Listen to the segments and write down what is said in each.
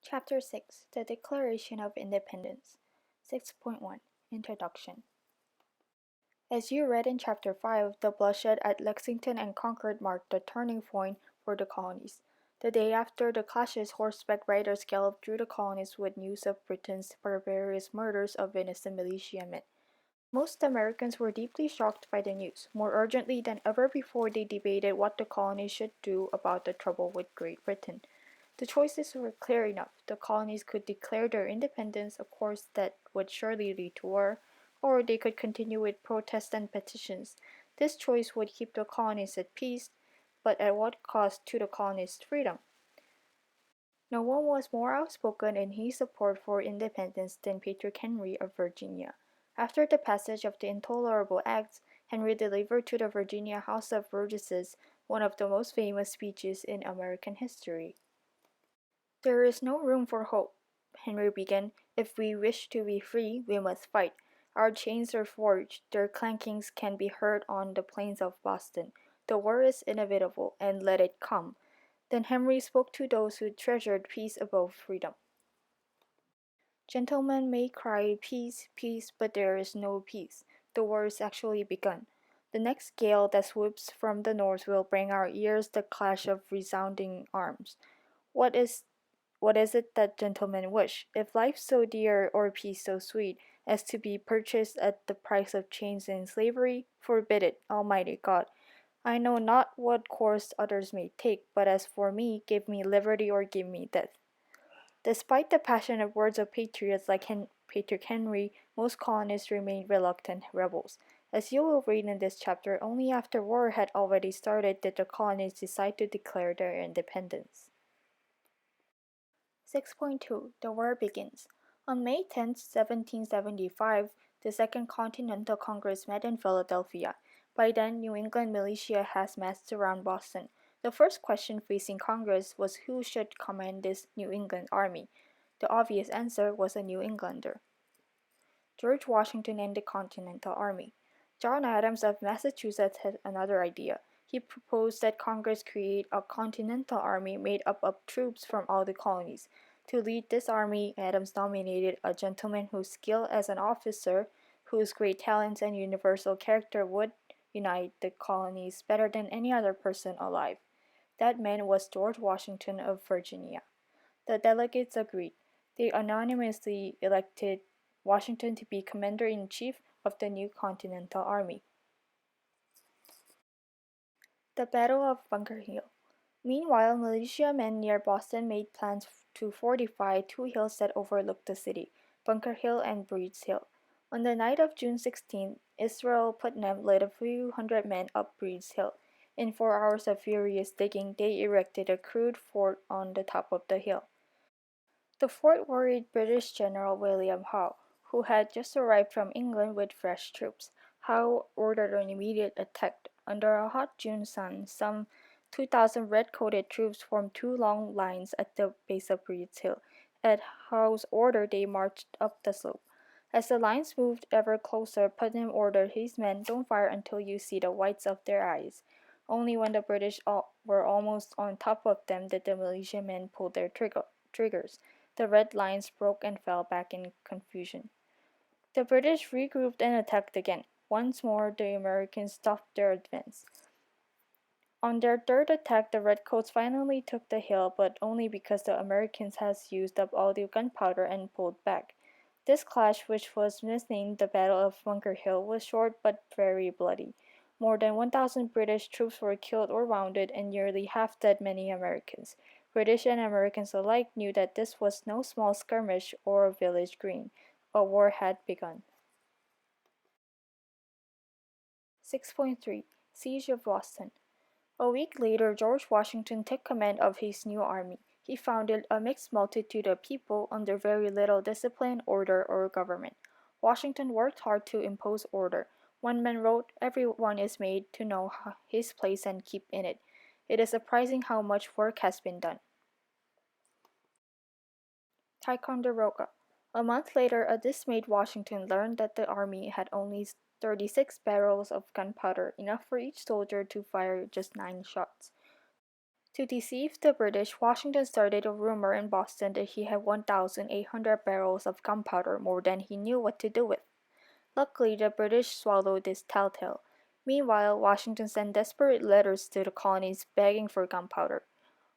Chapter 6 The Declaration of Independence 6.1 Introduction. As you read in Chapter 5, the bloodshed at Lexington and Concord marked the turning point for the colonies. The day after the clashes, horseback riders galloped through the colonies with news of Britain's barbarous murders of innocent militiamen. Most Americans were deeply shocked by the news. More urgently than ever before, they debated what the colonies should do about the trouble with Great Britain. The choices were clear enough. The colonies could declare their independence, a course that would surely lead to war, or they could continue with protests and petitions. This choice would keep the colonies at peace, but at what cost to the colonists' freedom? No one was more outspoken in his support for independence than Patrick Henry of Virginia. After the passage of the Intolerable Acts, Henry delivered to the Virginia House of Burgesses one of the most famous speeches in American history. "There is no room for hope," Henry began. "If we wish to be free, we must fight. Our chains are forged, their clankings can be heard on the plains of Boston. The war is inevitable, and let it come." Then Henry spoke to those who treasured peace above freedom. "Gentlemen may cry peace, peace, but there is no peace. The war is actually begun. The next gale that swoops from the north will bring our ears the clash of resounding arms. What is it that gentlemen wish? If life so dear, or peace so sweet, as to be purchased at the price of chains and slavery, forbid it, Almighty God. I know not what course others may take, but as for me, give me liberty or give me death." Despite the passionate words of patriots like Patrick Henry, most colonists remained reluctant rebels. As you will read in this chapter, only after war had already started did the colonies decide to declare their independence. 6.2 The War Begins. On May 10, 1775, the Second Continental Congress met in Philadelphia. By then, New England militia has massed around Boston. The first question facing Congress was who should command this New England army. The obvious answer was a New Englander: George Washington and the Continental Army. John Adams of Massachusetts had another idea. He proposed that Congress create a Continental Army made up of troops from all the colonies. To lead this army, Adams nominated a gentleman whose skill as an officer, whose great talents and universal character would unite the colonies better than any other person alive. That man was George Washington of Virginia. The delegates agreed. They unanimously elected Washington to be commander-in-chief of the new Continental Army. The Battle of Bunker Hill. Meanwhile, militiamen near Boston made plans to fortify two hills that overlooked the city, Bunker Hill and Breed's Hill. On the night of June 16, Israel Putnam led a few hundred men up Breed's Hill. In 4 hours of furious digging, they erected a crude fort on the top of the hill. The fort worried British General William Howe, who had just arrived from England with fresh troops. Howe ordered an immediate attack. Under a hot June sun, some 2,000 red-coated troops formed two long lines at the base of Breed's Hill. At Howe's order, they marched up the slope. As the lines moved ever closer, Putnam ordered his men, "Don't fire until you see the whites of their eyes." Only when the British were almost on top of them did the militiamen pull their triggers. The red lines broke and fell back in confusion. The British regrouped and attacked again. Once more, the Americans stopped their advance. On their third attack, the redcoats finally took the hill, but only because the Americans had used up all the gunpowder and pulled back. This clash, which was misnamed the Battle of Bunker Hill, was short but very bloody. More than 1,000 British troops were killed or wounded, and nearly half that many Americans. British and Americans alike knew that this was no small skirmish or village green. A war had begun. 6.3 Siege of Boston. A week later, George Washington took command of his new army. He found it a mixed multitude of people under very little discipline, order, or government. Washington worked hard to impose order. One man wrote, "Everyone is made to know his place and keep in it. It is surprising how much work has been done." Ticonderoga. A month later, a dismayed Washington learned that the army had only 36 barrels of gunpowder, enough for each soldier to fire just 9 shots. To deceive the British, Washington started a rumor in Boston that he had 1,800 barrels of gunpowder, more than he knew what to do with. Luckily, the British swallowed this telltale. Meanwhile, Washington sent desperate letters to the colonies begging for gunpowder.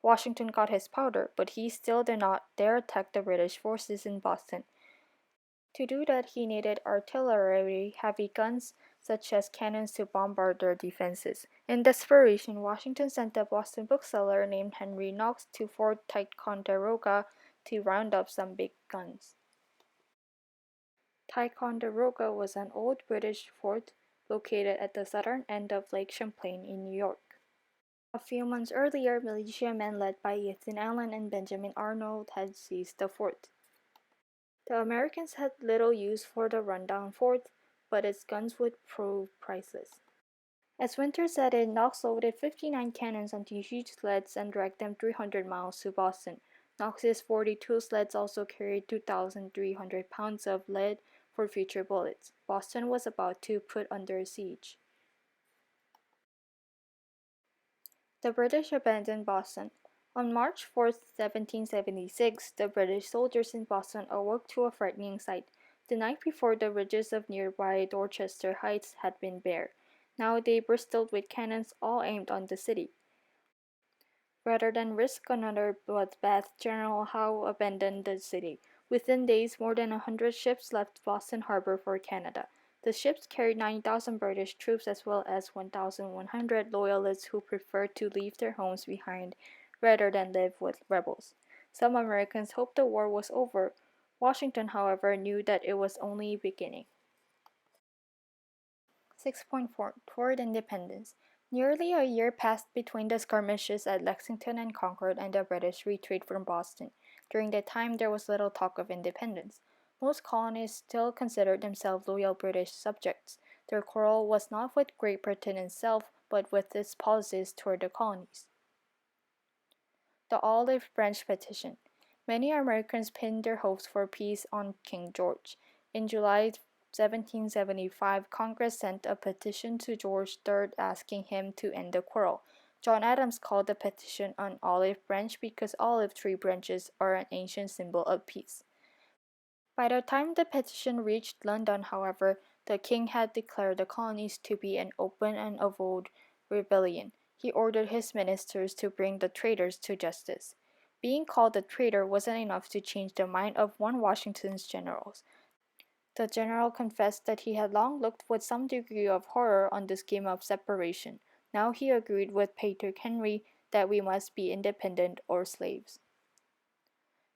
Washington got his powder, but he still did not dare attack the British forces in Boston. To do that, he needed artillery, heavy guns, such as cannons to bombard their defenses. In desperation, Washington sent a Boston bookseller named Henry Knox to Fort Ticonderoga to round up some big guns. Ticonderoga was an old British fort located at the southern end of Lake Champlain in New York. A few months earlier, militiamen led by Ethan Allen and Benjamin Arnold had seized the fort. The Americans had little use for the rundown fort, but its guns would prove priceless. As winter set in, Knox loaded 59 cannons onto huge sleds and dragged them 300 miles to Boston. Knox's 42 sleds also carried 2,300 pounds of lead for future bullets. Boston was about to put under siege. The British abandoned Boston. On March 4, 1776, the British soldiers in Boston awoke to a frightening sight. The night before, the ridges of nearby Dorchester Heights had been bare. Now they bristled with cannons, all aimed on the city. Rather than risk another bloodbath, General Howe abandoned the city. Within days, more than 100 ships left Boston Harbor for Canada. The ships carried 9,000 British troops as well as 1,100 loyalists who preferred to leave their homes behind rather than live with rebels. Some Americans hoped the war was over. Washington, however, knew that it was only beginning. 6.4 Toward Independence. Nearly a year passed between the skirmishes at Lexington and Concord and the British retreat from Boston. During that time, there was little talk of independence. Most colonists still considered themselves loyal British subjects. Their quarrel was not with Great Britain itself, but with its policies toward the colonies. The Olive Branch Petition. Many Americans pinned their hopes for peace on King George. In July 1775, Congress sent a petition to George III asking him to end the quarrel. John Adams called the petition an olive branch because olive tree branches are an ancient symbol of peace. By the time the petition reached London, however, the king had declared the colonies to be an open and avowed rebellion. He ordered his ministers to bring the traitors to justice. Being called a traitor wasn't enough to change the mind of one of Washington's generals. The general confessed that he had long looked with some degree of horror on the scheme of separation. Now he agreed with Patrick Henry that we must be independent or slaves.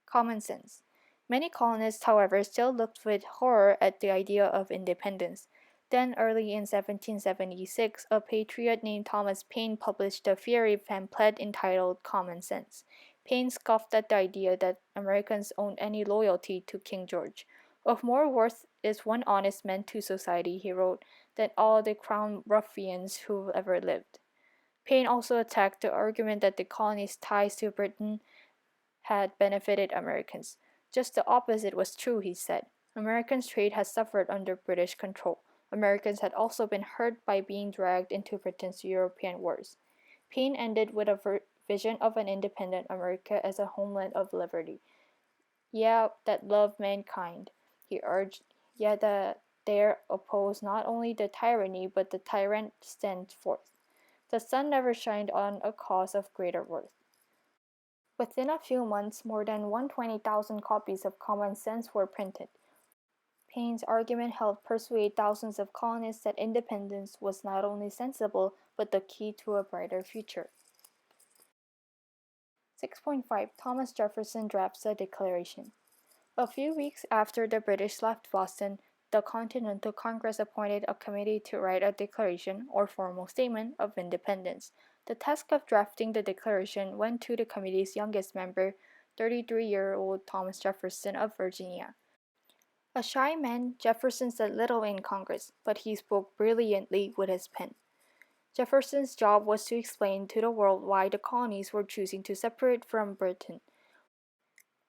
Common sense. Many colonists, however, still looked with horror at the idea of independence. Then, early in 1776, a patriot named Thomas Paine published a fiery pamphlet entitled Common Sense. Paine scoffed at the idea that Americans owned any loyalty to King George. Of more worth is one honest man to society, he wrote, than all the crown ruffians who ever lived. Paine also attacked the argument that the colonies' ties to Britain had benefited Americans. Just the opposite was true, he said. Americans' trade had suffered under British control. Americans had also been hurt by being dragged into Britain's European wars. Paine ended with a vision of an independent America as a homeland of liberty. Yeah, that loved mankind, he urged, yet that dare oppose not only the tyranny but the tyrant stand forth. The sun never shined on a cause of greater worth. Within a few months, more than 120,000 copies of Common Sense were printed. Paine's argument helped persuade thousands of colonists that independence was not only sensible, but the key to a brighter future. 6.5 Thomas Jefferson drafts a declaration. A few weeks after the British left Boston, the Continental Congress appointed a committee to write a declaration, or formal statement, of independence. The task of drafting the declaration went to the committee's youngest member, 33-year-old Thomas Jefferson of Virginia. A shy man, Jefferson said little in Congress, but he spoke brilliantly with his pen. Jefferson's job was to explain to the world why the colonies were choosing to separate from Britain.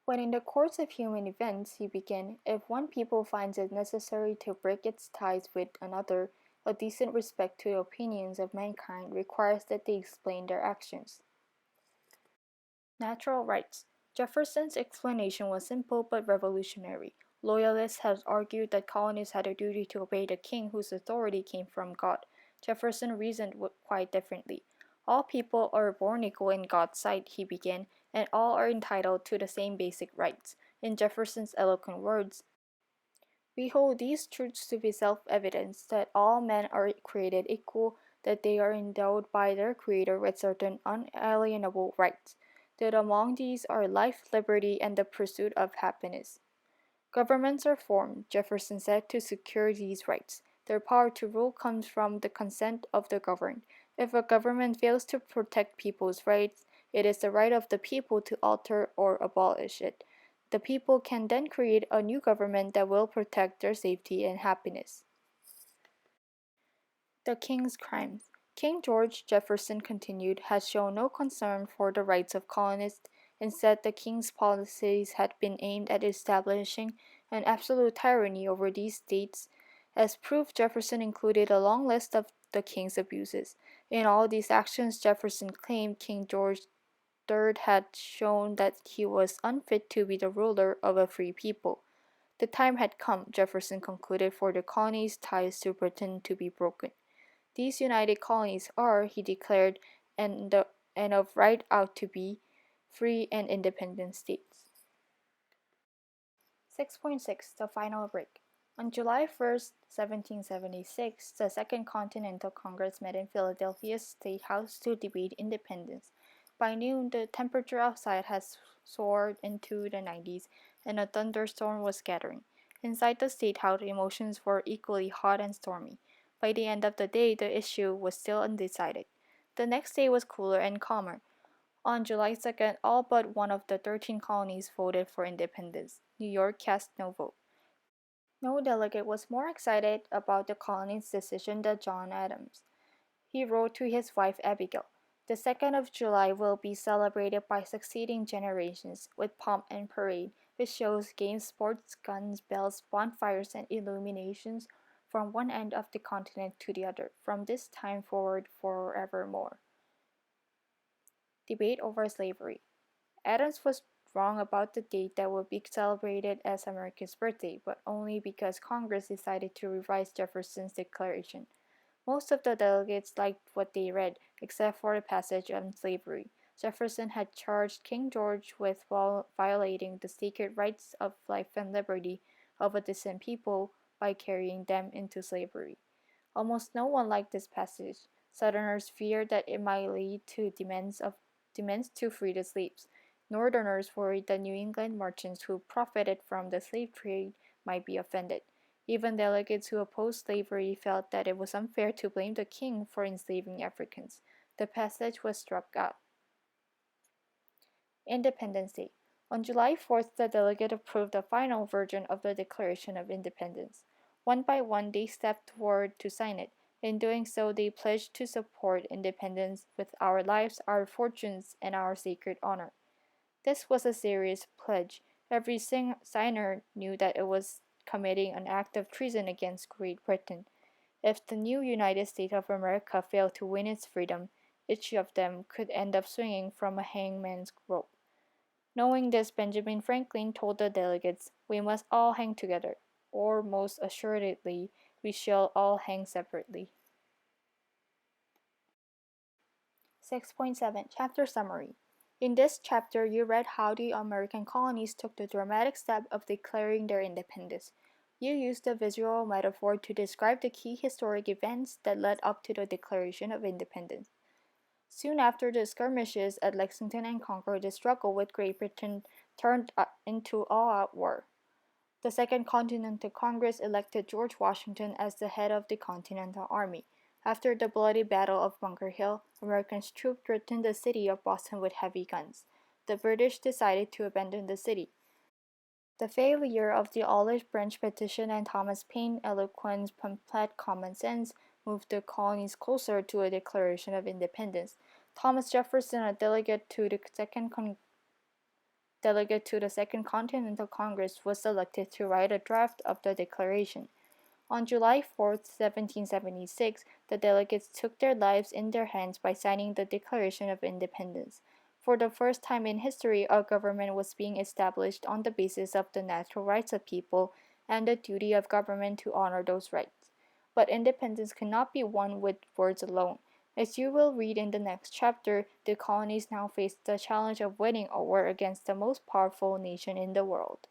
When in the course of human events, he began, if one people finds it necessary to break its ties with another, a decent respect to the opinions of mankind requires that they explain their actions. Natural rights. Jefferson's explanation was simple but revolutionary. Loyalists had argued that colonists had a duty to obey the king whose authority came from God. Jefferson reasoned quite differently. All people are born equal in God's sight, he began, and all are entitled to the same basic rights. In Jefferson's eloquent words, we hold these truths to be self-evident that all men are created equal, that they are endowed by their Creator with certain unalienable rights, that among these are life, liberty, and the pursuit of happiness. Governments are formed, Jefferson said, to secure these rights. Their power to rule comes from the consent of the governed. If a government fails to protect people's rights, it is the right of the people to alter or abolish it. The people can then create a new government that will protect their safety and happiness. The King's crimes. King George, Jefferson continued, has shown no concern for the rights of colonists. Instead, the King's policies had been aimed at establishing an absolute tyranny over these states. As proof, Jefferson included a long list of the King's abuses. In all these actions, Jefferson claimed King George III had shown that he was unfit to be the ruler of a free people. The time had come, Jefferson concluded, for the colonies' ties to Britain to be broken. These united colonies are, he declared, and of right ought to be, free and independent states. 6.6 The Final Break. On July 1, 1776, the Second Continental Congress met in Philadelphia's State House to debate independence. By noon, the temperature outside had soared into the 90s, and a thunderstorm was gathering. Inside the State House, emotions were equally hot and stormy. By the end of the day, the issue was still undecided. The next day was cooler and calmer. On July 2nd, all but one of the 13 colonies voted for independence. New York cast no vote. No delegate was more excited about the colony's decision than John Adams. He wrote to his wife Abigail, "The 2nd of July will be celebrated by succeeding generations with pomp and parade, with shows, games, sports, guns, bells, bonfires, and illuminations from one end of the continent to the other, from this time forward forevermore." Debate over slavery. Adams was wrong about the date that would be celebrated as America's birthday, but only because Congress decided to revise Jefferson's declaration. Most of the delegates liked what they read, except for the passage on slavery. Jefferson had charged King George with violating the sacred rights of life and liberty of a distant people by carrying them into slavery. Almost no one liked this passage. Southerners feared that it might lead to demands to free the slaves. Northerners worried that New England merchants who profited from the slave trade might be offended. Even delegates who opposed slavery felt that it was unfair to blame the king for enslaving Africans. The passage was struck out. Independence Day. On July 4th, the delegate approved the final version of the Declaration of Independence. One by one, they stepped forward to sign it. In doing so, they pledged to support independence with our lives, our fortunes, and our sacred honor. This was a serious pledge. Every signer knew that it was committing an act of treason against Great Britain. If the new United States of America failed to win its freedom, each of them could end up swinging from a hangman's rope. Knowing this, Benjamin Franklin told the delegates, "We must all hang together, or most assuredly, we shall all hang separately." 6.7 Chapter Summary. In this chapter, you read how the American colonies took the dramatic step of declaring their independence. You used the visual metaphor to describe the key historic events that led up to the Declaration of Independence. Soon after the skirmishes at Lexington and Concord, the struggle with Great Britain turned into all-out war. The Second Continental Congress elected George Washington as the head of the Continental Army. After the bloody Battle of Bunker Hill, American troops threatened the city of Boston with heavy guns. The British decided to abandon the city. The failure of the Olive Branch Petition and Thomas Paine's eloquent pamphlet Common Sense moved the colonies closer to a declaration of independence. Thomas Jefferson, a delegate to the Second Continental Congress, was selected to write a draft of the declaration. On July 4, 1776, the delegates took their lives in their hands by signing the Declaration of Independence. For the first time in history, a government was being established on the basis of the natural rights of people and the duty of government to honor those rights. But independence cannot be won with words alone. As you will read in the next chapter, the colonies now faced the challenge of winning a war against the most powerful nation in the world.